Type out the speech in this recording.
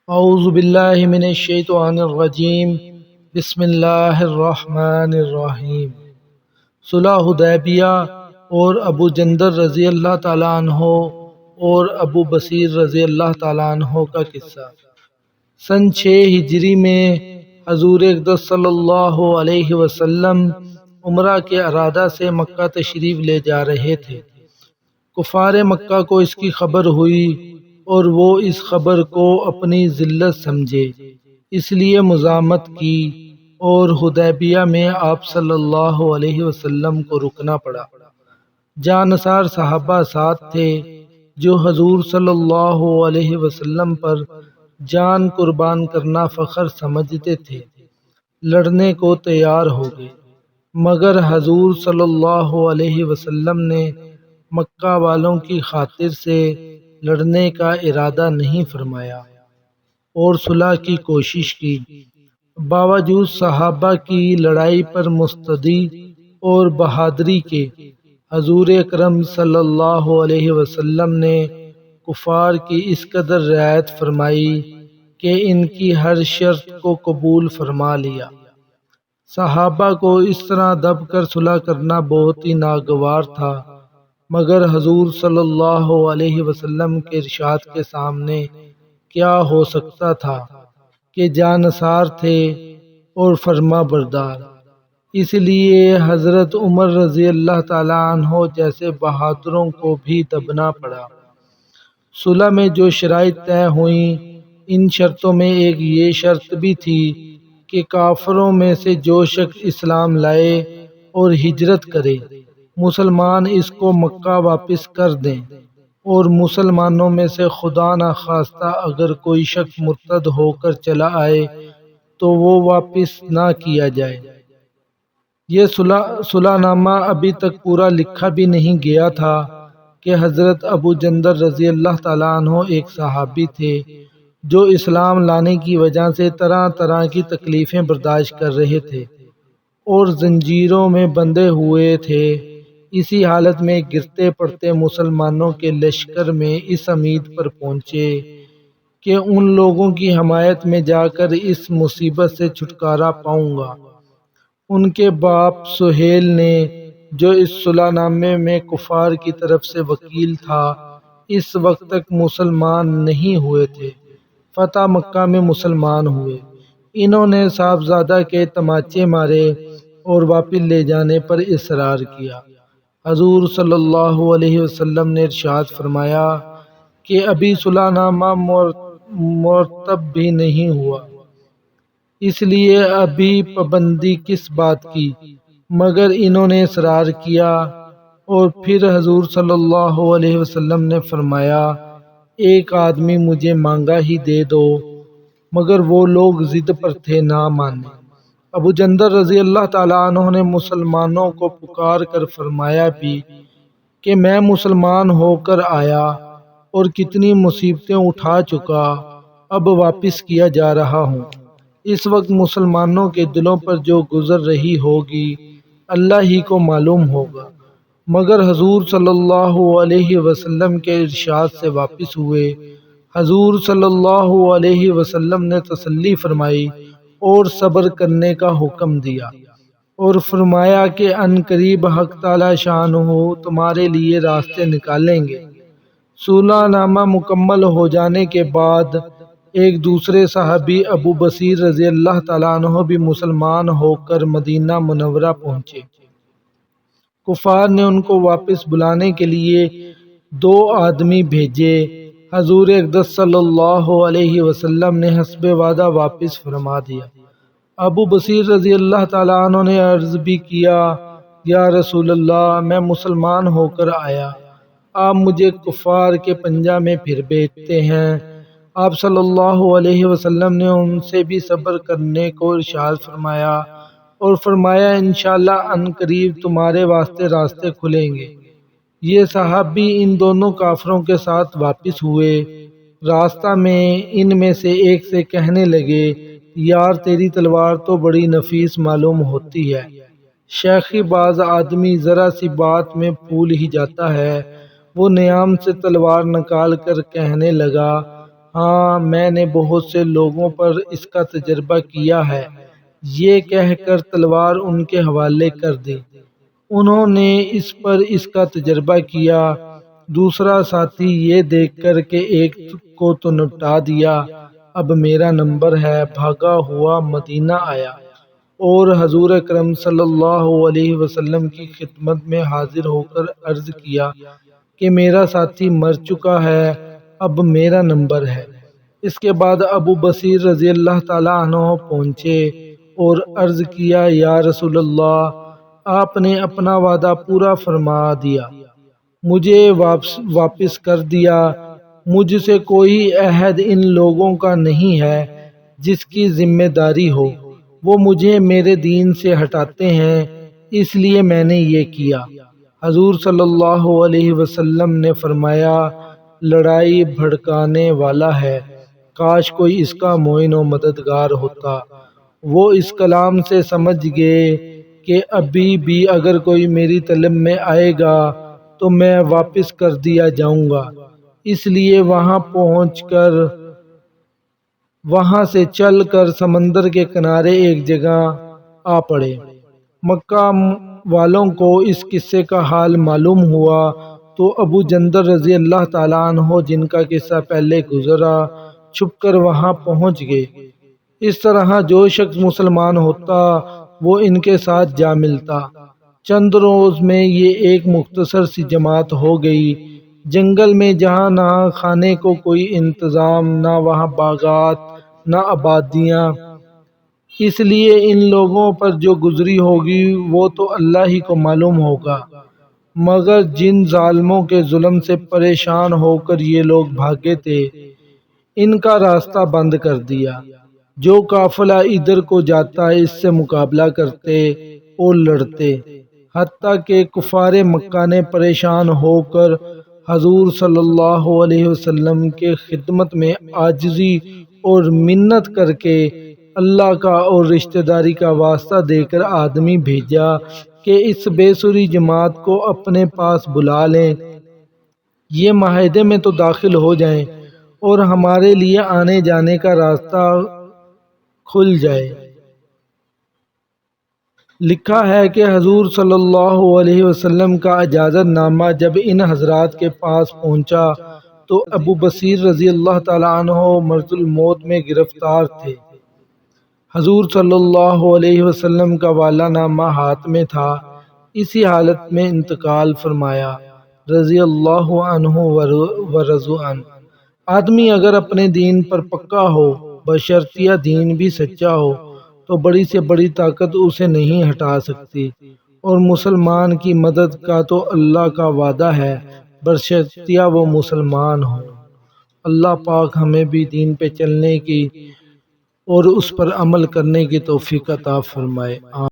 اعوذ باللہ من الشیطان الرجیم بسم اللہ الرحمن الرحیم۔ صلح حدیبیہ اور ابو جندل رضی اللہ تعالیٰ عنہ اور ابو بصیر رضی اللہ تعالیٰ عنہ کا قصہ۔ سن 6 ہجری میں حضور اقدس صلی اللہ علیہ وسلم عمرہ کے ارادہ سے مکہ تشریف لے جا رہے تھے۔ کفار مکہ کو اس کی خبر ہوئی اور وہ اس خبر کو اپنی ذلت سمجھے، اس لیے مزاحمت کی اور حدیبیہ میں آپ صلی اللہ علیہ وسلم کو رکنا پڑا۔ جانصار صحابہ ساتھ تھے جو حضور صلی اللہ علیہ وسلم پر جان قربان کرنا فخر سمجھتے تھے، لڑنے کو تیار ہو گئے، مگر حضور صلی اللہ علیہ وسلم نے مکہ والوں کی خاطر سے لڑنے کا ارادہ نہیں فرمایا اور صلح کی کوشش کی۔ باوجود صحابہ کی لڑائی پر مستعدی اور بہادری کے، حضور اکرم صلی اللہ علیہ وسلم نے کفار کی اس قدر رعایت فرمائی کہ ان کی ہر شرط کو قبول فرما لیا۔ صحابہ کو اس طرح دب کر صلح کرنا بہت ہی ناگوار تھا، مگر حضور صلی اللہ علیہ وسلم کے ارشاد کے سامنے کیا ہو سکتا تھا کہ جانصار تھے اور فرما بردار، اس لیے حضرت عمر رضی اللہ تعالیٰ عنہ جیسے بہادروں کو بھی دبنا پڑا۔ صلح میں جو شرائط طے ہوئیں، ان شرطوں میں ایک یہ شرط بھی تھی کہ کافروں میں سے جو شخص اسلام لائے اور ہجرت کرے، مسلمان اس کو مکہ واپس کر دیں، اور مسلمانوں میں سے خدا نخواستہ اگر کوئی شخص مرتد ہو کر چلا آئے تو وہ واپس نہ کیا جائے۔ یہ صلح نامہ ابھی تک پورا لکھا بھی نہیں گیا تھا کہ حضرت ابو جندل رضی اللہ تعالیٰ عنہ ایک صحابی تھے جو اسلام لانے کی وجہ سے طرح طرح کی تکلیفیں برداشت کر رہے تھے اور زنجیروں میں بندھے ہوئے تھے۔ اسی حالت میں گرتے پڑتے مسلمانوں کے لشکر میں اس امید پر پہنچے کہ ان لوگوں کی حمایت میں جا کر اس مصیبت سے چھٹکارا پاؤں گا۔ ان کے باپ سہیل نے، جو اس صلح نامے میں کفار کی طرف سے وکیل تھا، اس وقت تک مسلمان نہیں ہوئے تھے، فتح مکہ میں مسلمان ہوئے۔ انہوں نے صاحبزادہ کے تماچے مارے اور واپس لے جانے پر اصرار کیا۔ حضور صلی اللہ علیہ وسلم نے ارشاد فرمایا کہ ابھی صلح نامہ مرتب بھی نہیں ہوا، اس لیے ابھی پابندی کس بات کی، مگر انہوں نے اصرار کیا۔ اور پھر حضور صلی اللہ علیہ وسلم نے فرمایا، ایک آدمی مجھے مانگا ہی دے دو، مگر وہ لوگ ضد پر تھے، نہ مانے۔ ابو جندل رضی اللہ تعالیٰ عنہ نے مسلمانوں کو پکار کر فرمایا بھی کہ میں مسلمان ہو کر آیا اور کتنی مصیبتیں اٹھا چکا، اب واپس کیا جا رہا ہوں۔ اس وقت مسلمانوں کے دلوں پر جو گزر رہی ہوگی اللہ ہی کو معلوم ہوگا، مگر حضور صلی اللہ علیہ وسلم کے ارشاد سے واپس ہوئے۔ حضور صلی اللہ علیہ وسلم نے تسلی فرمائی اور صبر کرنے کا حکم دیا اور فرمایا کہ ان قریب حق تعالی شانہ تمہارے لیے راستے نکالیں گے۔ صلح نامہ مکمل ہو جانے کے بعد ایک دوسرے صحابی ابو بصیر رضی اللہ تعالیٰ عنہ بھی مسلمان ہو کر مدینہ منورہ پہنچے۔ کفار نے ان کو واپس بلانے کے لیے 2 آدمی بھیجے۔ حضور اقدس صلی اللہ علیہ وسلم نے حسب وعدہ واپس فرما دیا۔ ابو بصیر رضی اللہ تعالیٰ عنہ نے عرض بھی کیا، یا رسول اللہ، میں مسلمان ہو کر آیا، آپ مجھے کفار کے پنجہ میں پھر بیچتے ہیں۔ آپ صلی اللہ علیہ وسلم نے ان سے بھی صبر کرنے کو ارشاد فرمایا اور فرمایا انشاءاللہ ان قریب تمہارے واسطے راستے کھلیں گے۔ یہ صحابی ان دونوں کافروں کے ساتھ واپس ہوئے۔ راستہ میں ان میں سے ایک سے کہنے لگے، یار تیری تلوار تو بڑی نفیس معلوم ہوتی ہے۔ شیخی باز آدمی ذرا سی بات میں پھول ہی جاتا ہے۔ وہ نیام سے تلوار نکال کر کہنے لگا، ہاں میں نے بہت سے لوگوں پر اس کا تجربہ کیا ہے۔ یہ کہہ کر تلوار ان کے حوالے کر دی۔ انہوں نے اس کا تجربہ کیا۔ دوسرا ساتھی یہ دیکھ کر کہ ایک کو تو نپٹا دیا، اب میرا نمبر ہے، بھاگا ہوا مدینہ آیا اور حضور اکرم صلی اللہ علیہ وسلم کی خدمت میں حاضر ہو کر عرض کیا کہ میرا ساتھی مر چکا ہے، اب میرا نمبر ہے۔ اس کے بعد ابو بصیر رضی اللہ تعالیٰ عنہ پہنچے اور عرض کیا، یا رسول اللہ، آپ نے اپنا وعدہ پورا فرما دیا، مجھے واپس کر دیا۔ مجھ سے کوئی عہد ان لوگوں کا نہیں ہے جس کی ذمہ داری ہو، وہ مجھے میرے دین سے ہٹاتے ہیں، اس لیے میں نے یہ کیا۔ حضور صلی اللہ علیہ وسلم نے فرمایا، لڑائی بھڑکانے والا ہے، کاش کوئی اس کا معین و مددگار ہوتا۔ وہ اس کلام سے سمجھ گئے کہ ابھی بھی اگر کوئی میری طلب میں آئے گا تو میں واپس کر دیا جاؤں گا، اس لیے وہاں سے چل کر سمندر کے کنارے ایک جگہ آ پڑے۔ مکہ والوں کو اس قصے کا حال معلوم ہوا تو ابو جندل رضی اللہ تعالیٰ عنہ، جن کا قصہ پہلے گزرا، چھپ کر وہاں پہنچ گئے۔ اس طرح جو شخص مسلمان ہوتا وہ ان کے ساتھ جا ملتا۔ چند روز میں یہ ایک مختصر سی جماعت ہو گئی۔ جنگل میں جہاں نہ کھانے کو کوئی انتظام، نہ وہاں باغات، نہ آبادیاں، اس لیے ان لوگوں پر جو گزری ہوگی وہ تو اللہ ہی کو معلوم ہوگا، مگر جن ظالموں کے ظلم سے پریشان ہو کر یہ لوگ بھاگے تھے، ان کا راستہ بند کر دیا۔ جو قافلہ ادھر کو جاتا اس سے مقابلہ کرتے اور لڑتے، حتیٰ کہ کفار مکہ نے پریشان ہو کر حضور صلی اللہ علیہ وسلم کے خدمت میں عاجزی اور منت کر کے اللہ کا اور رشتہ داری کا واسطہ دے کر آدمی بھیجا کہ اس بے سری جماعت کو اپنے پاس بلا لیں، یہ معاہدے میں تو داخل ہو جائیں اور ہمارے لیے آنے جانے کا راستہ کھل جائے۔ لکھا ہے کہ حضور صلی اللہ علیہ وسلم کا اجازت نامہ جب ان حضرات کے پاس پہنچا تو ابو بصیر رضی اللہ تعالیٰ عنہ مرض الموت میں گرفتار تھے۔ حضور صلی اللہ علیہ وسلم کا والا نامہ ہاتھ میں تھا، اسی حالت میں انتقال فرمایا، رضی اللہ عنہ ورضوا عنہ۔ آدمی اگر اپنے دین پر پکا ہو، بشرطیہ دین بھی سچا ہو، تو بڑی سے بڑی طاقت اسے نہیں ہٹا سکتی، اور مسلمان کی مدد کا تو اللہ کا وعدہ ہے، بشرطیہ وہ مسلمان ہو۔ اللہ پاک ہمیں بھی دین پہ چلنے کی اور اس پر عمل کرنے کی توفیق عطا فرمائے۔